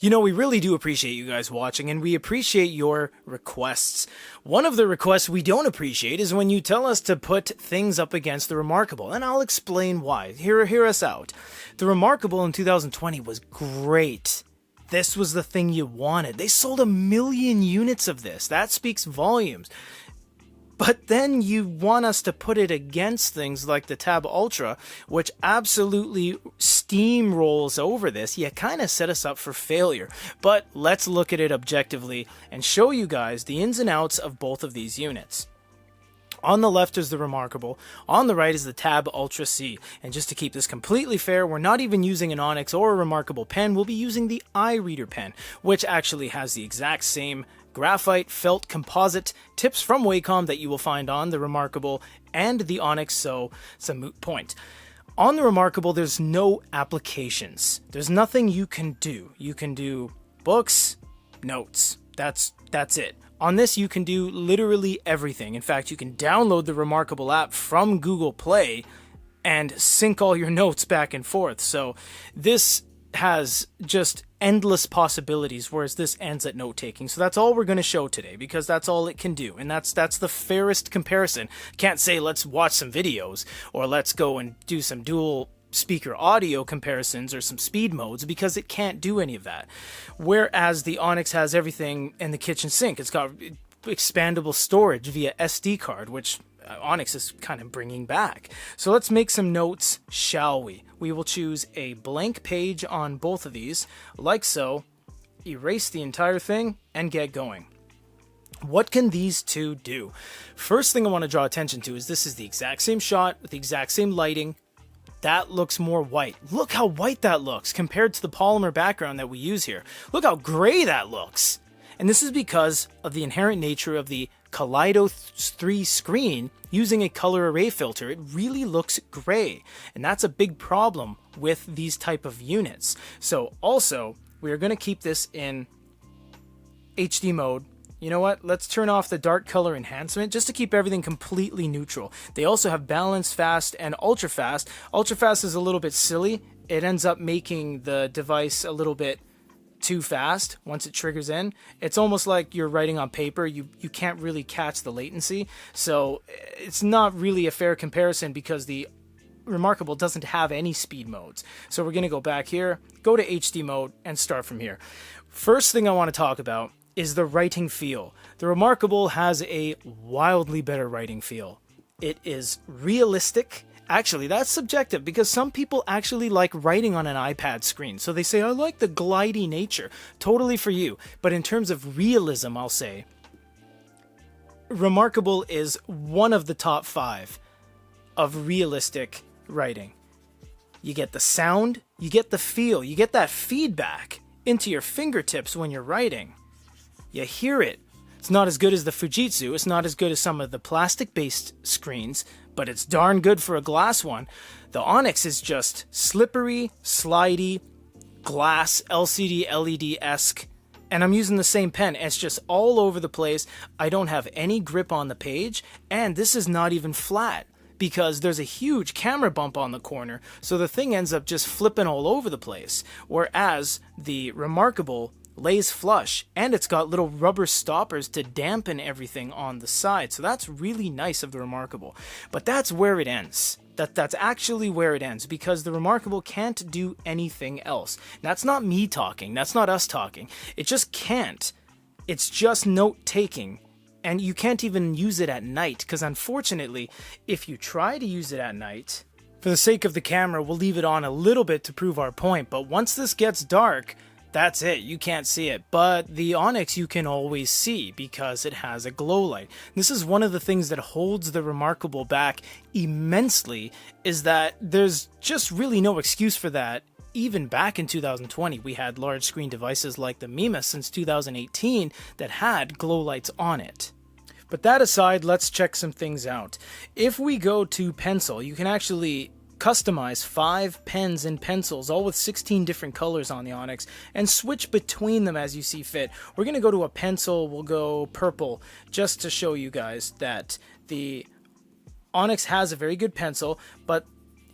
You know, we really do appreciate you guys watching, and we appreciate your requests. One of the requests we don't appreciate is when you tell us to put things up against the Remarkable, and I'll explain why. Hear us out. The Remarkable in 2020 was great. This was the thing you wanted. They sold 1 million units of this. That speaks volumes. But then you want us to put it against things like the Tab Ultra, which absolutely steamrolls over this. You kind of set us up for failure. But let's look at it objectively and show you guys the ins and outs of both of these units. On the left is the Remarkable, on the right is the Tab Ultra C. And just to keep this completely fair, we're not even using an Onyx or a Remarkable pen, we'll be using the iReader pen, which actually has the exact same graphite felt composite tips from Wacom that you will find on the Remarkable and the Onyx, so it's a moot point. On the Remarkable, there's no applications. There's nothing you can do. You can do books, notes. That's it. On this, you can do literally everything. In fact, you can download the Remarkable app from Google Play and sync all your notes back and forth. So this has just endless possibilities, whereas this ends at note-taking. So that's all we're going to show today, because that's all it can do, and that's the fairest comparison. Can't say let's watch some videos, or let's go and do some dual speaker audio comparisons or some speed modes, because it can't do any of that. Whereas the Onyx has everything in the kitchen sink. It's got expandable storage via SD card, which Onyx is kind of bringing back. So let's make some notes, shall we? We will choose a blank page on both of these, like so, erase the entire thing, and get going. What can these two do? First thing I want to draw attention to is this is the exact same shot with the exact same lighting. That looks more white. Look how white that looks compared to the polymer background that we use here. Look how gray that looks. And this is because of the inherent nature of the Kaleido 3 screen using a color array filter. It really looks gray, and that's a big problem with these type of units. So also, we are going to keep this in HD mode. You know what? Let's turn off the dark color enhancement just to keep everything completely neutral. They also have balance fast and ultra fast. Ultra fast is a little bit silly. It ends up making the device a little bit too fast once it triggers in. It's almost like you're writing on paper. You can't really catch the latency. So it's not really a fair comparison because the Remarkable doesn't have any speed modes. So we're going to go back here, go to HD mode, and start from here. First thing I want to talk about is the writing feel. The Remarkable has a wildly better writing feel. It is realistic. Actually, that's subjective, because some people actually like writing on an iPad screen. So they say, I like the glidey nature. Totally for you. But in terms of realism, I'll say, Remarkable is one of the top 5 of realistic writing. You get the sound, you get the feel, you get that feedback into your fingertips when you're writing. You hear it. It's not as good as the Fujitsu, it's not as good as some of the plastic-based screens, but it's darn good for a glass one. The Onyx is just slippery, slidey, glass, LCD, LED-esque, and I'm using the same pen. It's just all over the place. I don't have any grip on the page, and this is not even flat, because there's a huge camera bump on the corner, so the thing ends up just flipping all over the place, whereas the Remarkable lays flush, and it's got little rubber stoppers to dampen everything on the side. So that's really nice of the Remarkable. But that's where it ends. That's actually where it ends, because the Remarkable can't do anything else. That's not me talking. That's not us talking. It just can't. It's just note-taking. And you can't even use it at night, because unfortunately, if you try to use it at night, for the sake of the camera, we'll leave it on a little bit to prove our point. But once this gets dark, that's it. You can't see it. But the Onyx you can always see because it has a glow light. This is one of the things that holds the Remarkable back immensely, is that there's just really no excuse for that. Even back in 2020, we had large screen devices like the Mima since 2018 that had glow lights on it. But that aside, let's check some things out. If we go to pencil, you can actually customize 5 pens and pencils, all with 16 different colors on the Onyx, and switch between them as you see fit. We're going to go to a pencil, we'll go purple, just to show you guys that the Onyx has a very good pencil, but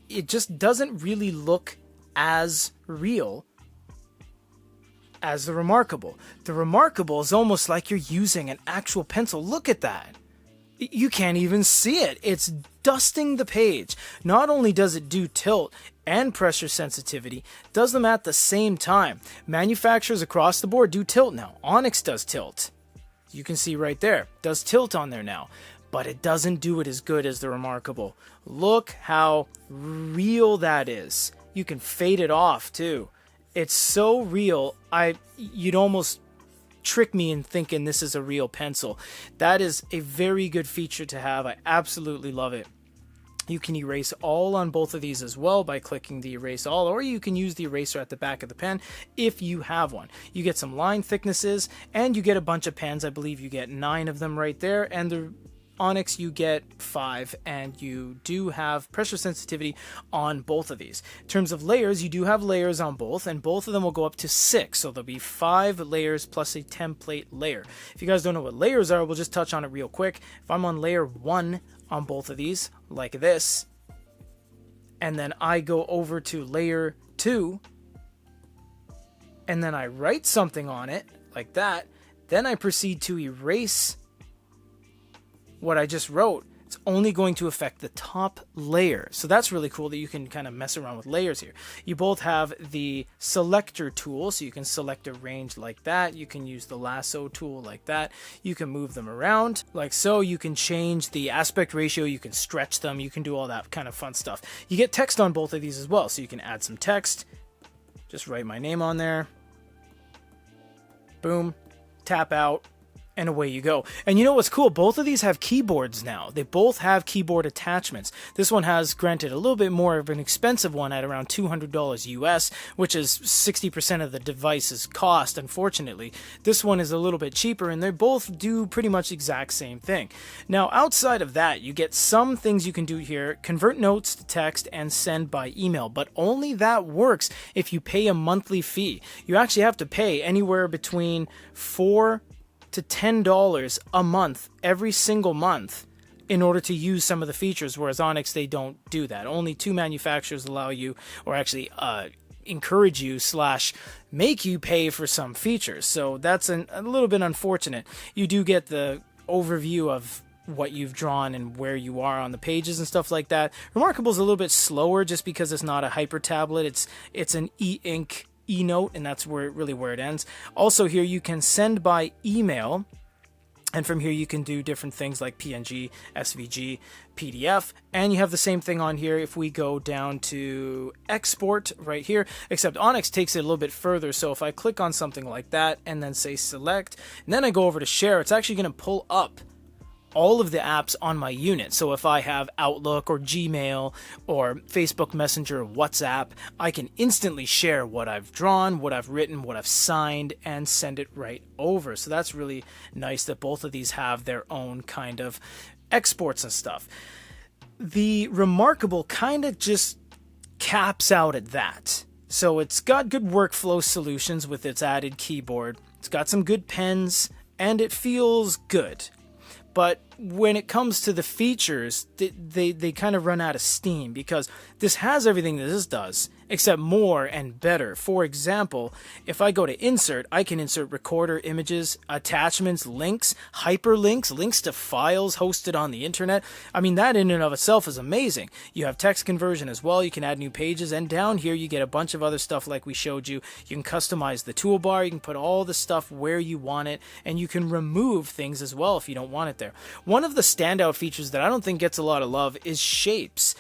it just doesn't really look as real as the Remarkable. The Remarkable is almost like you're using an actual pencil. Look at that. You can't even see it. It's dusting the page. Not only does it do tilt and pressure sensitivity, does them at the same time. Manufacturers across the board do tilt now. Onyx does tilt. You can see right there, does tilt on there now. But it doesn't do it as good as the Remarkable. Look how real that is. You can fade it off too. It's so real, you'd almost trick me in thinking this is a real pencil. That is a very good feature to have. I absolutely love it. You can erase all on both of these as well by clicking the erase all, or you can use the eraser at the back of the pen if you have one. You get some line thicknesses and you get a bunch of pens. I believe you get 9 of them right there, and the Onyx you get 5, and you do have pressure sensitivity on both of these. In terms of layers, you do have layers on both, and both of them will go up to 6, so there'll be 5 layers plus a template layer. If you guys don't know what layers are, we'll just touch on it real quick. If I'm on layer 1 on both of these, like this, and then I go over to layer 2, and then I write something on it, like that, then I proceed to erase what I just wrote, it's only going to affect the top layer. So that's really cool that you can kind of mess around with layers here. You both have the selector tool, so you can select a range like that. You can use the lasso tool like that. You can move them around like so. You can change the aspect ratio. You can stretch them. You can do all that kind of fun stuff. You get text on both of these as well, so you can add some text. Just write my name on there. Boom. Tap out. And away you go. And you know what's cool? Both of these have keyboards now. They both have keyboard attachments. This one has, granted, a little bit more of an expensive one at around $200 US, which is 60% of the device's cost, unfortunately. This one is a little bit cheaper, and they both do pretty much the exact same thing. Now, outside of that, you get some things you can do here. Convert notes to text and send by email, but only that works if you pay a monthly fee. You actually have to pay anywhere between $4 to $10 a month every single month in order to use some of the features, whereas Onyx, they don't do that. Only 2 manufacturers allow you, or actually encourage you / make you pay for some features. So that's a little bit unfortunate. You do get the overview of what you've drawn and where you are on the pages and stuff like that. Remarkable is a little bit slower just because it's not a hyper tablet. It's an e-ink e-note, and that's where it ends. Also here you can send by email, and from here you can do different things like PNG, SVG, PDF, and you have the same thing on here if we go down to export right here, except Onyx takes it a little bit further. So if I click on something like that and then say select, and then I go over to share, it's actually going to pull up all of the apps on my unit. So if I have Outlook or Gmail or Facebook Messenger or WhatsApp, I can instantly share what I've drawn, what I've written, what I've signed, and send it right over. So that's really nice that both of these have their own kind of exports and stuff. The Remarkable kind of just caps out at that. So it's got good workflow solutions with its added keyboard. It's got some good pens, and it feels good. But when it comes to the features, they kind of run out of steam, because this has everything that this does, except more and better. For example, if I go to insert, I can insert recorder images, attachments, links, hyperlinks, links to files hosted on the internet. I mean, that in and of itself is amazing. You have text conversion as well. You can add new pages, and down here you get a bunch of other stuff like we showed you. You can customize the toolbar. You can put all the stuff where you want it, and you can remove things as well if you don't want it there. One of the standout features that I don't think gets a lot of love is shapes.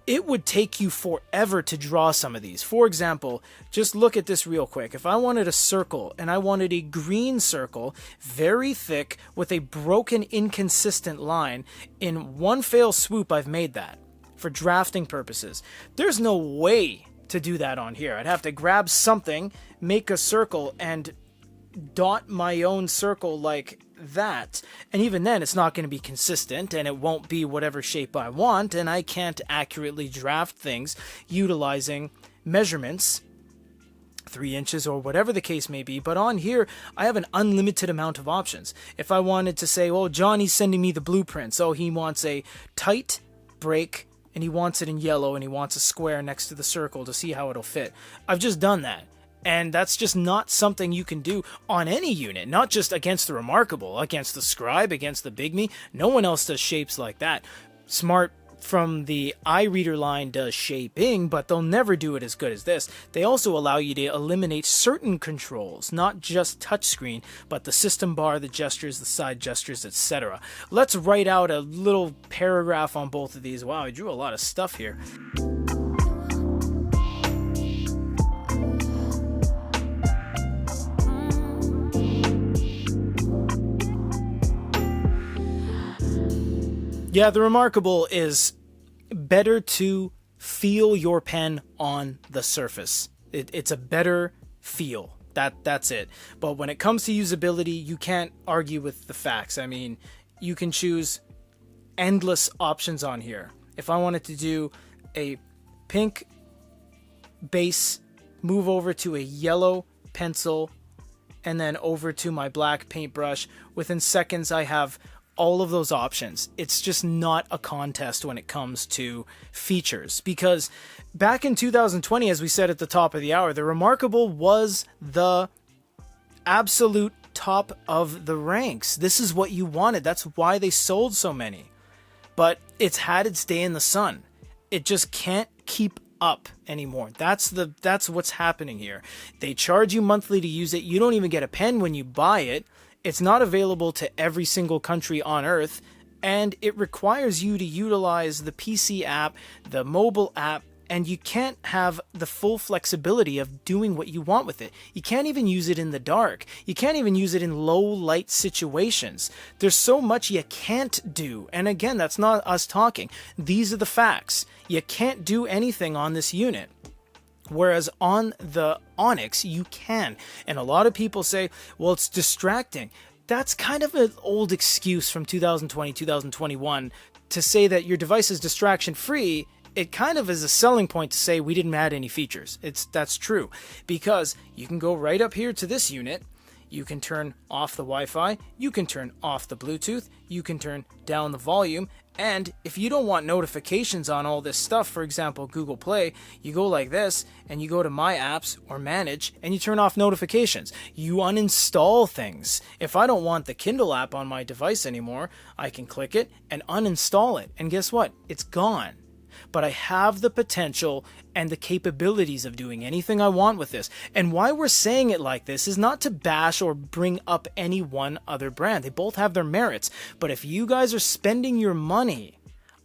It would take you forever to draw some of these. For example, just look at this real quick. If I wanted a circle, and I wanted a green circle, very thick, with a broken, inconsistent line, in one fell swoop I've made that for drafting purposes. There's no way to do that on here. I'd have to grab something, make a circle, and dot my own circle like that, and even then it's not going to be consistent, and it won't be whatever shape I want, and I can't accurately draft things utilizing measurements, 3 inches or whatever the case may be. But on here I have an unlimited amount of options. If I wanted to say, well, Johnny's sending me the blueprint, so he wants a tight break, and he wants it in yellow, and he wants a square next to the circle to see how it'll fit. I've just done that, And that's just not something you can do on any unit, not just against the Remarkable, against the Scribe, against the Big Me. No one else does shapes like that. Smart from the iReader line does shaping, but they'll never do it as good as this. They also allow you to eliminate certain controls, not just touchscreen, but the system bar, the gestures, the side gestures, etc. Let's write out a little paragraph on both of these. Wow, I drew a lot of stuff here. Yeah, the Remarkable is better to feel your pen on the surface. It's a better feel. That's it. But when it comes to usability, you can't argue with the facts. I mean, you can choose endless options on here. If I wanted to do a pink base, move over to a yellow pencil, and then over to my black paintbrush, within seconds I have all of those options. It's just not a contest when it comes to features, because back in 2020, as we said at the top of the hour, the Remarkable was the absolute top of the ranks. This is what you wanted. That's why they sold so many. But it's had its day in the sun. It just can't keep up anymore. That's what's happening here. They charge you monthly to use it. You don't even get a pen when you buy it. It's not available to every single country on Earth, and it requires you to utilize the PC app, the mobile app, and you can't have the full flexibility of doing what you want with it. You can't even use it in the dark. You can't even use it in low light situations. There's so much you can't do. And again, that's not us talking. These are the facts. You can't do anything on this unit. Whereas on the Onyx, you can. And a lot of people say, well, it's distracting. That's kind of an old excuse from 2020, 2021 to say that your device is distraction free. It kind of is a selling point to say we didn't add any features. That's true, because you can go right up here to this unit. You can turn off the Wi-Fi, you can turn off the Bluetooth, you can turn down the volume, and if you don't want notifications on all this stuff, for example, Google Play, you go like this, and you go to My Apps or Manage, and you turn off notifications. You uninstall things. If I don't want the Kindle app on my device anymore, I can click it and uninstall it, and guess what? It's gone. But I have the potential and the capabilities of doing anything I want with this. And why we're saying it like this is not to bash or bring up any one other brand. They both have their merits. But if you guys are spending your money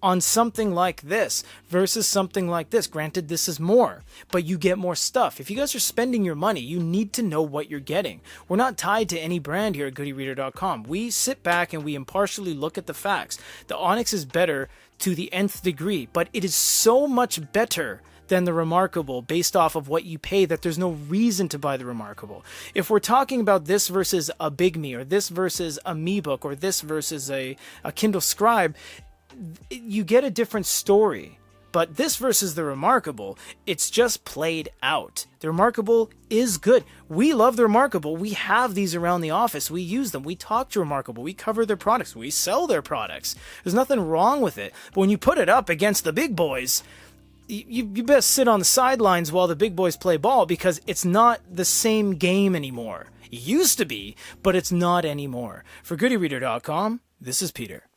on something like this versus something like this, granted this is more, but you get more stuff. If you guys are spending your money, you need to know what you're getting. We're not tied to any brand here at GoodyReader.com. We sit back and we impartially look at the facts. The Onyx is better to the nth degree, but it is so much better than the Remarkable based off of what you pay that there's no reason to buy the Remarkable. If we're talking about this versus a Big Me, or this versus a MeBook, or this versus a Kindle Scribe, you get a different story. But this versus the Remarkable, it's just played out. The Remarkable is good. We love the Remarkable. We have these around the office. We use them. We talk to Remarkable. We cover their products. We sell their products. There's nothing wrong with it. But when you put it up against the big boys, you best sit on the sidelines while the big boys play ball, because it's not the same game anymore. It used to be, but it's not anymore. For GoodyReader.com, this is Peter.